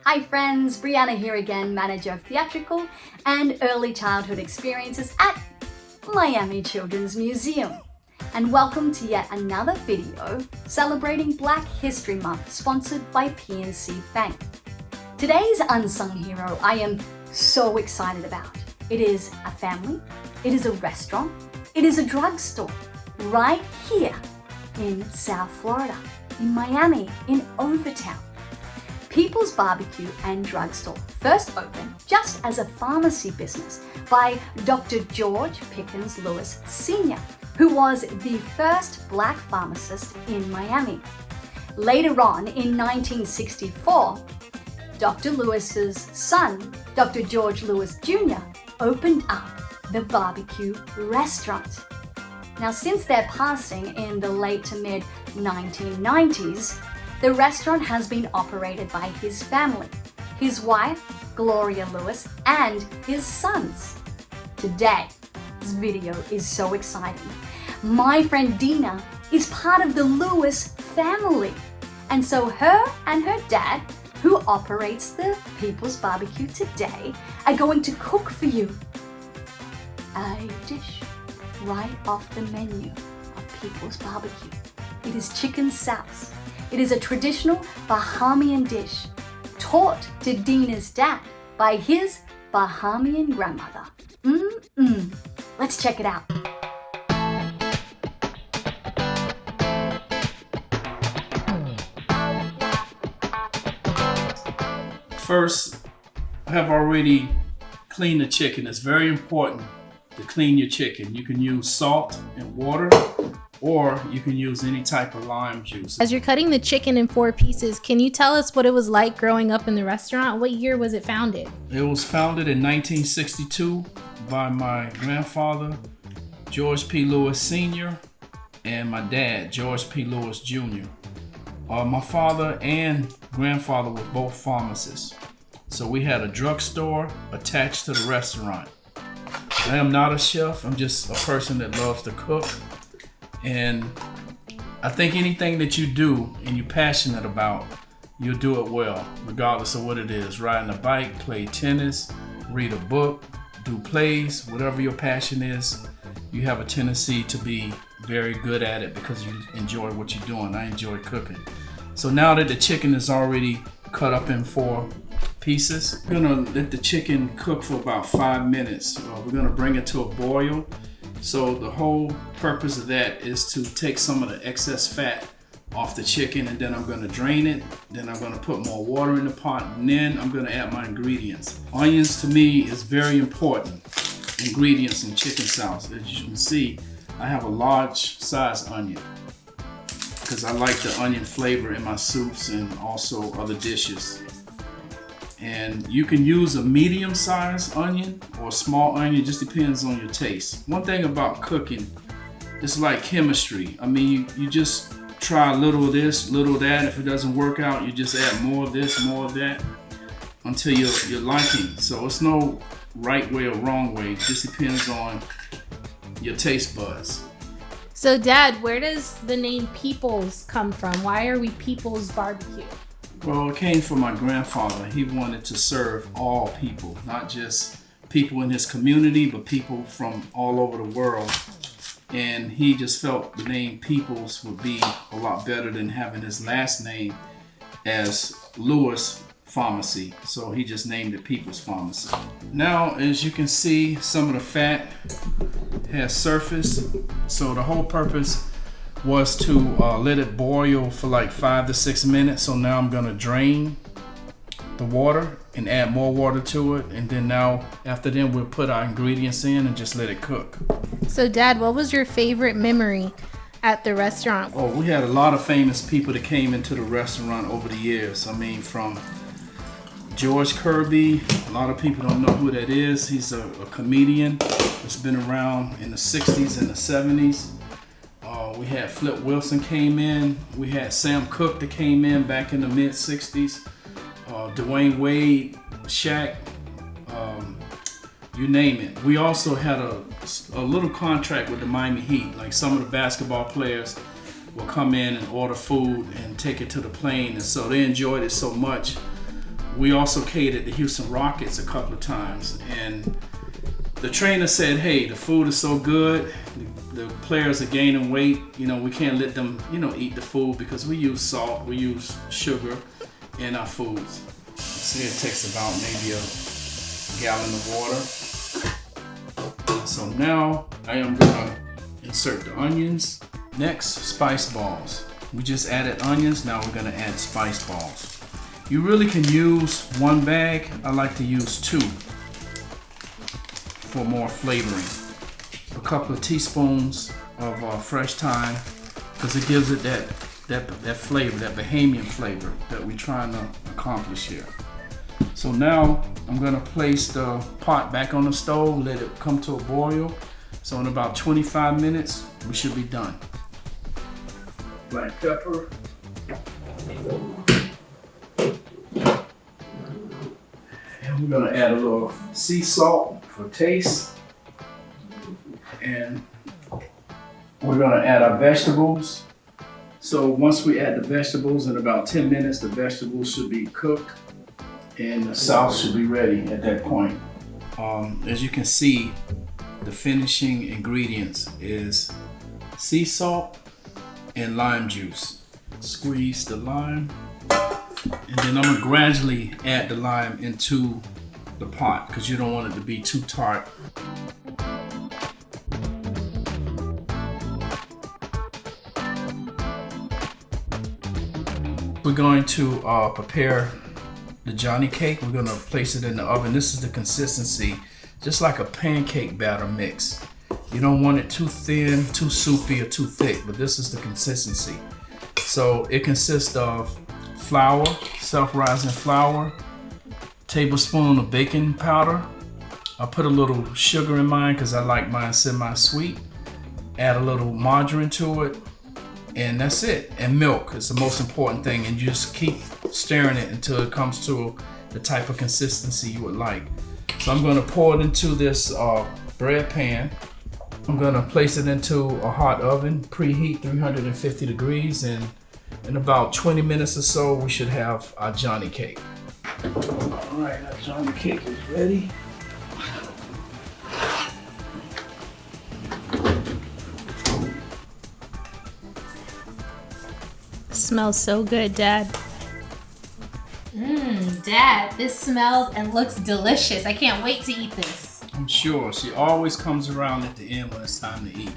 Hi friends, Brianna here again, Manager of Theatrical and Early Childhood Experiences at Miami Children's Museum. And welcome to yet another video celebrating Black History Month, sponsored by PNC Bank. Today's unsung hero I am so excited about. It is a family, it is a restaurant, it is a drugstore right here in South Florida, in Miami, in Overtown. People's Barbecue and Drugstore first opened just as a pharmacy business by Dr. George Pickens Lewis Sr., who was the first Black pharmacist in Miami. Later on, in 1964, Dr. Lewis's son, Dr. George Lewis Jr., opened up the barbecue restaurant. Now, since their passing in the late to mid 1990s, the restaurant has been operated by his family, his wife, Gloria Lewis, and his sons. Today's video is so exciting. My friend Dina is part of the Lewis family. And so her and her dad, who operates the People's Barbecue today, are going to cook for you a dish right off the menu of People's Barbecue. It is chicken souse. It is a traditional Bahamian dish taught to Dina's dad by his Bahamian grandmother. Let's check it out. First, I have already cleaned the chicken. It's very important to clean your chicken. You can use salt and water, or you can use any type of lime juice. As you're cutting the chicken in 4 pieces, can you tell us what it was like growing up in the restaurant? What year was it founded? It was founded in 1962 by my grandfather, George P. Lewis Sr., and my dad, George P. Lewis Jr. My father and grandfather were both pharmacists. So we had a drugstore attached to the restaurant. I am not a chef, I'm just a person that loves to cook. And I think anything that you do and you're passionate about, you'll do it well, regardless of what it is. Riding a bike, play tennis, read a book, do plays, whatever your passion is, you have a tendency to be very good at it because you enjoy what you're doing. I enjoy cooking. So now that the chicken is already cut up in 4 pieces, we're gonna let the chicken cook for about 5 minutes. We're gonna bring it to a boil. So the whole purpose of that is to take some of the excess fat off the chicken, and then I'm going to drain it. Then I'm going to put more water in the pot, and then I'm going to add my ingredients. Onions to me is very important ingredients in chicken sauce. As you can see, I have a large size onion because I like the onion flavor in my soups and also other dishes. And you can use a medium-sized onion or a small onion, just depends on your taste. One thing about cooking, it's like chemistry. I mean, you just try a little of this, little of that. If it doesn't work out, you just add more of this, more of that, until you're liking. So it's no right way or wrong way. It just depends on your taste buds. So Dad, where does the name People's come from? Why are we People's Barbecue? Well, it came from my grandfather. He wanted to serve all people, not just people in his community, but people from all over the world. And he just felt the name Peoples would be a lot better than having his last name as Lewis Pharmacy. So he just named it People's Pharmacy. Now, as you can see, some of the fat has surfaced. So the whole purpose was to let it boil for like 5 to 6 minutes. So now I'm gonna drain the water and add more water to it. And then now, after then, we'll put our ingredients in and just let it cook. So Dad, what was your favorite memory at the restaurant? Oh, we had a lot of famous people that came into the restaurant over the years. I mean, from George Kirby, a lot of people don't know who that is. He's a comedian that's been around in the 60s and the 70s. We had Flip Wilson came in. We had Sam Cooke that came in back in the mid 60s. Dwayne Wade, Shaq, you name it. We also had a little contract with the Miami Heat. Like some of the basketball players will come in and order food and take it to the plane. And so they enjoyed it so much we also catered the Houston Rockets a couple of times, and the trainer said, hey, the food is so good, the players are gaining weight, we can't let them, eat the food because we use salt, we use sugar in our foods. See, it takes about maybe a gallon of water. So now I am gonna insert the onions. Next, spice balls. We just added onions, now we're gonna add spice balls. You really can use one bag. I like to use two for more flavoring. A couple of teaspoons of fresh thyme, because it gives it that flavor, that Bahamian flavor that we're trying to accomplish here. So now I'm gonna place the pot back on the stove, let it come to a boil. So in about 25 minutes, we should be done. Black pepper. And we're gonna add a little sea salt for taste. And we're gonna add our vegetables. So once we add the vegetables, in about 10 minutes, the vegetables should be cooked and the sauce should be ready at that point. As you can see, the finishing ingredients is sea salt and lime juice. Squeeze the lime, and then I'm gonna gradually add the lime into the pot because you don't want it to be too tart. We're going to prepare the Johnny cake. We're gonna place it in the oven. This is the consistency, just like a pancake batter mix. You don't want it too thin, too soupy, or too thick, but this is the consistency. So it consists of flour, self-rising flour, tablespoon of baking powder. I put a little sugar in mine because I like mine semi-sweet. Add a little margarine to it, and that's it. And milk is the most important thing, and you just keep stirring it until it comes to the type of consistency you would like. So I'm gonna pour it into this bread pan. I'm gonna place it into a hot oven, preheat 350 degrees, and in about 20 minutes or so, we should have our Johnny cake. All right, our Johnny cake is ready. Smells so good, Dad. Dad, this smells and looks delicious. I can't wait to eat this. I'm sure. She always comes around at the end when it's time to eat.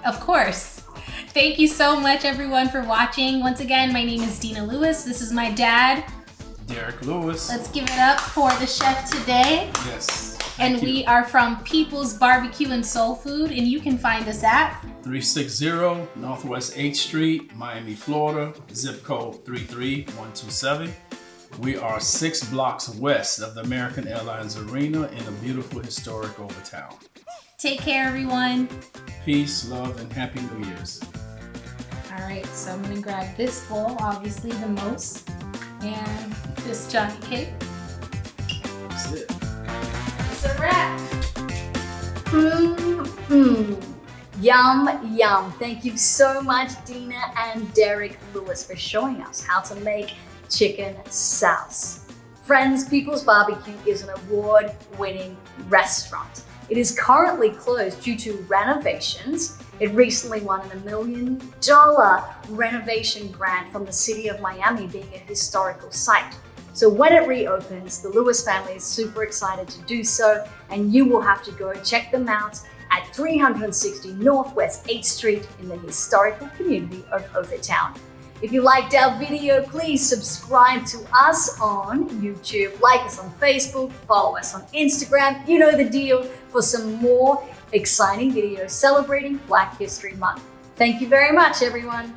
Of course. Thank you so much, everyone, for watching. Once again, my name is Dina Lewis. This is my dad, Derek Lewis. Let's give it up for the chef today. Yes. And we are from People's Barbecue and Soul Food, and you can find us at 360 Northwest 8th Street, Miami, Florida, zip code 33127. We are 6 blocks west of the American Airlines Arena in a beautiful historic Overtown. Take care, everyone. Peace, love, and happy New Year's. All right, so I'm gonna grab this bowl, obviously the most, and this Johnny cake. That's it. It's a wrap. Yum, yum. Thank you so much, Dina and Derek Lewis, for showing us how to make chicken souse. Friends, People's Barbecue is an award-winning restaurant. It is currently closed due to renovations. It recently won an $1 million renovation grant from the city of Miami, being a historical site. So when it reopens, the Lewis family is super excited to do so, and you will have to go check them out at 360 Northwest 8th Street in the historical community of Overtown. If you liked our video, please subscribe to us on YouTube, like us on Facebook, follow us on Instagram. You know the deal, for some more exciting videos celebrating Black History Month. Thank you very much, everyone.